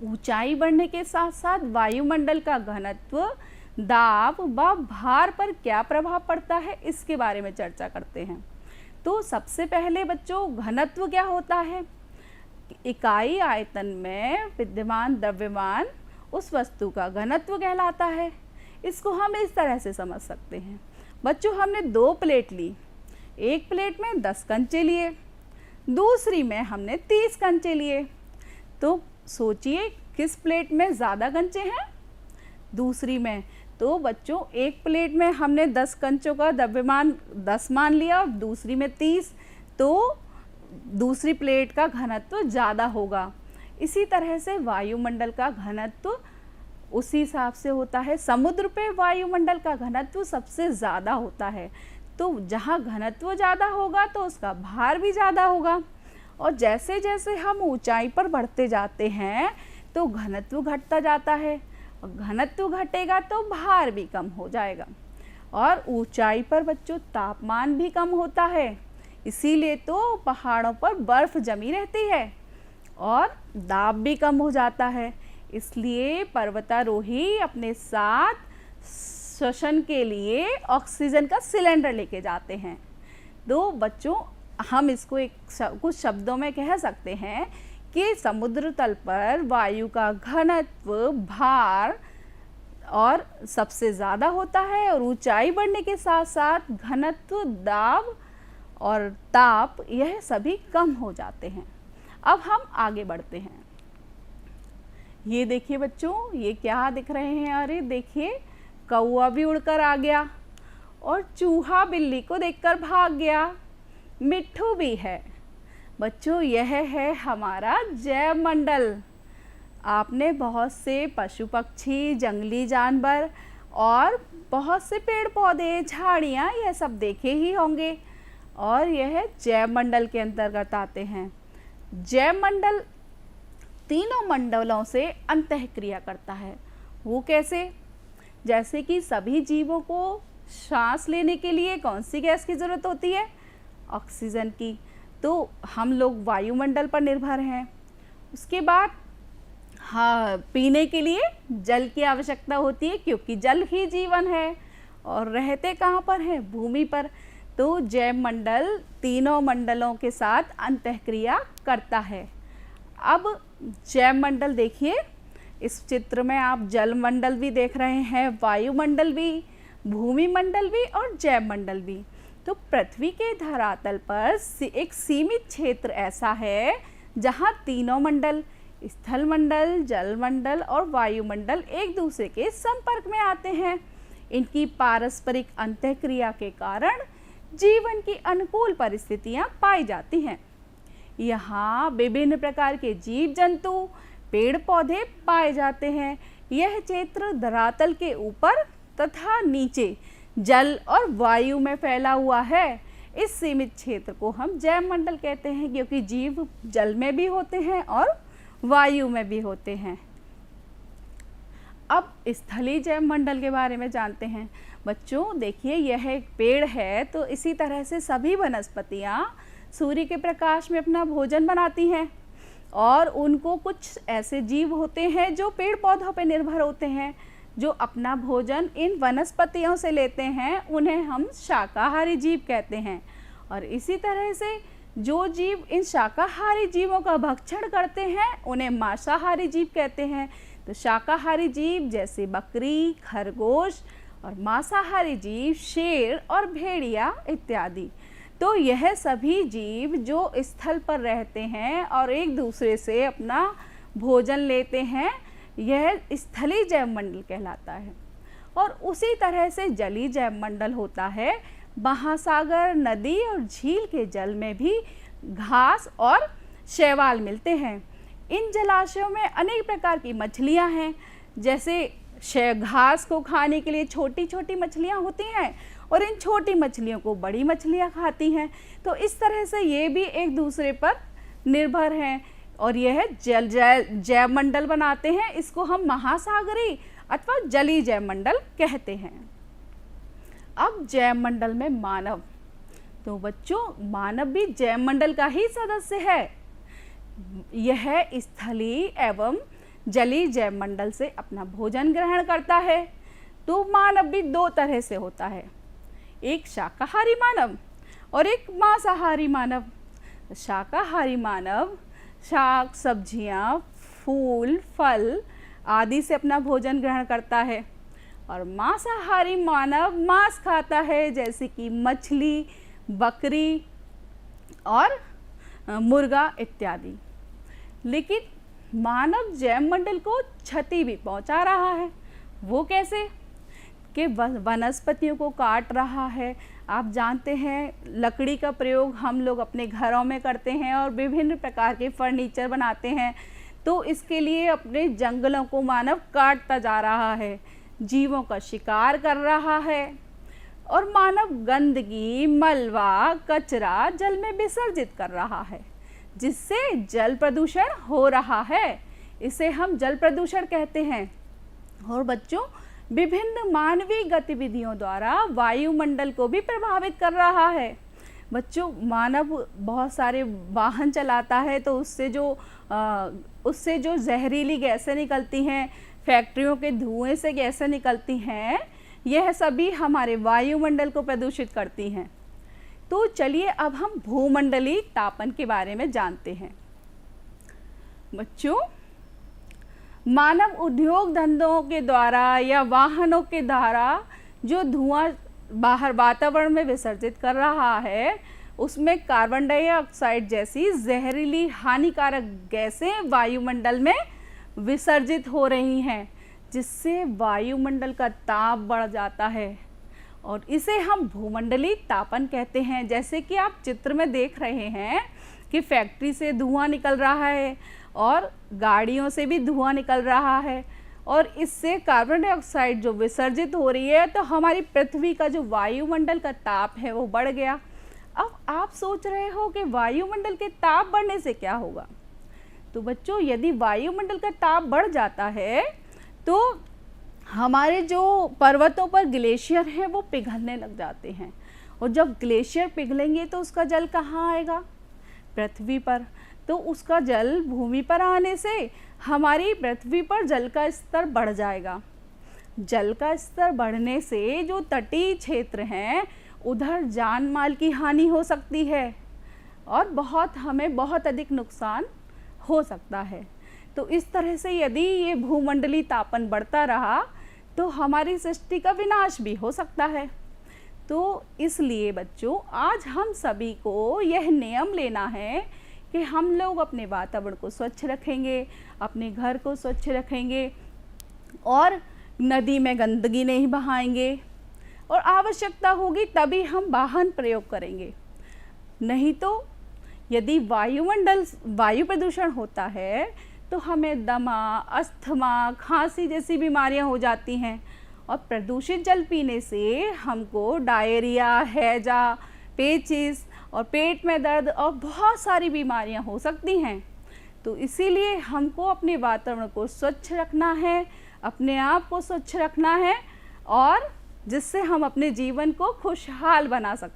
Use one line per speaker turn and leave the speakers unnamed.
ऊंचाई बढ़ने के साथ साथ वायुमंडल का घनत्व, दाब व भार पर क्या प्रभाव पड़ता है, इसके बारे में चर्चा करते हैं। तो सबसे पहले बच्चों, घनत्व क्या होता है? इकाई आयतन में विद्यमान द्रव्यमान उस वस्तु का घनत्व कहलाता है। इसको हम इस तरह से समझ सकते हैं। बच्चों, हमने 2 प्लेट ली, एक प्लेट में 10 कंचे लिए, दूसरी में हमने 30 कंचे लिए। तो सोचिए किस प्लेट में ज़्यादा कंचे हैं? दूसरी में। तो बच्चों, एक प्लेट में हमने 10 कंचों का द्रव्यमान 10 मान लिया और दूसरी में 30, तो दूसरी प्लेट का घनत्व ज़्यादा होगा। इसी तरह से वायुमंडल का घनत्व उसी हिसाब से होता है। समुद्र पे वायुमंडल का घनत्व सबसे ज़्यादा होता है। तो जहाँ घनत्व ज़्यादा होगा तो उसका भार भी ज़्यादा होगा। और जैसे जैसे हम ऊंचाई पर बढ़ते जाते हैं तो घनत्व घटता जाता है, और घनत्व घटेगा तो भार भी कम हो जाएगा। और ऊंचाई पर बच्चों तापमान भी कम होता है, इसीलिए तो पहाड़ों पर बर्फ जमी रहती है और दाब भी कम हो जाता है। इसलिए पर्वतारोही अपने साथ श्वसन के लिए ऑक्सीजन का सिलेंडर लेके जाते हैं। तो बच्चों, हम इसको कुछ शब्दों में कह सकते हैं कि समुद्र तल पर वायु का घनत्व, भार और सबसे ज़्यादा होता है, और ऊंचाई बढ़ने के साथ साथ घनत्व, दाब और ताप यह सभी कम हो जाते हैं। अब हम आगे बढ़ते हैं। ये देखिए बच्चों, ये क्या दिख रहे हैं? अरे देखिए, कौवा भी उड़कर आ गया और चूहा बिल्ली को देखकर भाग गया, मिट्ठू भी है। बच्चों, यह है हमारा जैव मंडल। आपने बहुत से पशु पक्षी, जंगली जानवर और बहुत से पेड़ पौधे, झाड़ियाँ, यह सब देखे ही होंगे, और यह जैव मंडल के अंतर्गत आते हैं। जैव मंडल तीनों मंडलों से अंतःक्रिया करता है। वो कैसे? जैसे कि सभी जीवों को सांस लेने के लिए कौन सी गैस की ज़रूरत होती है? ऑक्सीजन की। तो हम लोग वायुमंडल पर निर्भर हैं। उसके बाद हाँ, पीने के लिए जल की आवश्यकता होती है, क्योंकि जल ही जीवन है। और रहते कहाँ पर हैं? भूमि पर। तो जैव मंडल तीनों मंडलों के साथ अंतःक्रिया करता है। अब जैव मंडल देखिए, इस चित्र में आप जल मंडल भी देख रहे हैं, वायुमंडल भी, भूमि मंडल भी और जैव मंडल भी। तो पृथ्वी के धरातल पर एक सीमित क्षेत्र ऐसा है जहाँ तीनों मंडल, स्थल मंडल, जल मंडल और वायुमंडल एक दूसरे के संपर्क में आते हैं। इनकी पारस्परिक अंतःक्रिया के कारण जीवन की अनुकूल परिस्थितियां पाई जाती हैं। यहाँ विभिन्न प्रकार के जीव जंतु, पेड़ पौधे पाए जाते हैं। यह क्षेत्र धरातल के ऊपर तथा नीचे जल और वायु में फैला हुआ है। इस सीमित क्षेत्र को हम जैव मंडल कहते हैं, क्योंकि जीव जल में भी होते हैं और वायु में भी होते हैं। अब स्थलीय जैव मंडल के बारे में जानते हैं। बच्चों देखिए, यह एक पेड़ है, तो इसी तरह से सभी वनस्पतियाँ सूर्य के प्रकाश में अपना भोजन बनाती हैं, और उनको कुछ ऐसे जीव होते हैं जो पेड़ पौधों पर निर्भर होते हैं, जो अपना भोजन इन वनस्पतियों से लेते हैं, उन्हें हम शाकाहारी जीव कहते हैं। और इसी तरह से जो जीव इन शाकाहारी जीवों का भक्षण करते हैं उन्हें मांसाहारी जीव कहते हैं। तो शाकाहारी जीव जैसे बकरी, खरगोश, और मांसाहारी जीव शेर और भेड़िया इत्यादि। तो यह सभी जीव जो स्थल पर रहते हैं और एक दूसरे से अपना भोजन लेते हैं, यह स्थलीय जैव मंडल कहलाता है। और उसी तरह से जलीय जैव मंडल होता है। महासागर, नदी और झील के जल में भी घास और शैवाल मिलते हैं। इन जलाशयों में अनेक प्रकार की मछलियां हैं। जैसे घास को खाने के लिए छोटी छोटी मछलियां होती हैं, और इन छोटी मछलियों को बड़ी मछलियां खाती हैं। तो इस तरह से ये भी एक दूसरे पर निर्भर हैं, और यह जैव मंडल बनाते हैं। इसको हम महासागरीय अथवा जलीय जैव मंडल कहते हैं। अब जैव मंडल में मानव। तो बच्चों, मानव भी जैव मंडल का ही सदस्य है। यह स्थलीय एवं जलीय जैव मंडल से अपना भोजन ग्रहण करता है। तो मानव भी दो तरह से होता है, एक शाकाहारी मानव और एक मांसाहारी मानव। शाकाहारी मानव शाक, सब्जियां, फूल, फल आदि से अपना भोजन ग्रहण करता है और मांसाहारी मानव मांस खाता है, जैसे कि मछली, बकरी और मुर्गा इत्यादि। लेकिन मानव जैव मंडल को क्षति भी पहुंचा रहा है। वो कैसे? कि वनस्पतियों को काट रहा है। आप जानते हैं लकड़ी का प्रयोग हम लोग अपने घरों में करते हैं और विभिन्न प्रकार के फर्नीचर बनाते हैं। तो इसके लिए अपने जंगलों को मानव काटता जा रहा है, जीवों का शिकार कर रहा है और मानव गंदगी, मलबा, कचरा जल में विसर्जित कर रहा है, जिससे जल प्रदूषण हो रहा है। इसे हम जल प्रदूषण कहते हैं। और बच्चों, विभिन्न मानवीय गतिविधियों द्वारा वायुमंडल को भी प्रभावित कर रहा है। बच्चों, मानव बहुत सारे वाहन चलाता है तो उससे जो जहरीली गैसें निकलती हैं, फैक्ट्रियों के धुएं से गैसें निकलती हैं, यह सभी हमारे वायुमंडल को प्रदूषित करती हैं। तो चलिए अब हम भूमंडलीय तापन के बारे में जानते हैं। बच्चों, मानव उद्योग धंधों के द्वारा या वाहनों के द्वारा जो धुआं बाहर वातावरण में विसर्जित कर रहा है, उसमें कार्बन डाइऑक्साइड जैसी जहरीली हानिकारक गैसें वायुमंडल में विसर्जित हो रही हैं, जिससे वायुमंडल का ताप बढ़ जाता है और इसे हम भूमंडलीय तापन कहते हैं। जैसे कि आप चित्र में देख रहे हैं कि फैक्ट्री से धुआं निकल रहा है और गाड़ियों से भी धुआं निकल रहा है और इससे कार्बन डाइऑक्साइड जो विसर्जित हो रही है, तो हमारी पृथ्वी का जो वायुमंडल का ताप है वो बढ़ गया। अब आप सोच रहे हो कि वायुमंडल के ताप बढ़ने से क्या होगा? तो बच्चों, यदि वायुमंडल का ताप बढ़ जाता है तो हमारे जो पर्वतों पर ग्लेशियर हैं वो पिघलने लग जाते हैं और जब ग्लेशियर पिघलेंगे तो उसका जल कहाँ आएगा? पृथ्वी पर। तो उसका जल भूमि पर आने से हमारी पृथ्वी पर जल का स्तर बढ़ जाएगा। जल का स्तर बढ़ने से जो तटीय क्षेत्र हैं उधर जान माल की हानि हो सकती है और हमें बहुत अधिक नुकसान हो सकता है। तो इस तरह से यदि ये भूमंडलीय तापन बढ़ता रहा तो हमारी सृष्टि का विनाश भी हो सकता है। तो इसलिए बच्चों, आज हम सभी को यह नियम लेना है कि हम लोग अपने वातावरण को स्वच्छ रखेंगे, अपने घर को स्वच्छ रखेंगे और नदी में गंदगी नहीं बहाएंगे और आवश्यकता होगी तभी हम वाहन प्रयोग करेंगे। नहीं तो यदि वायु प्रदूषण होता है तो हमें दमा, अस्थमा, खांसी जैसी बीमारियां हो जाती हैं और प्रदूषित जल पीने से हमको डायरिया, हैजा, पेचिस और पेट में दर्द और बहुत सारी बीमारियां हो सकती हैं। तो इसीलिए हमको अपने वातावरण को स्वच्छ रखना है, अपने आप को स्वच्छ रखना है और जिससे हम अपने जीवन को खुशहाल बना सकते हैं।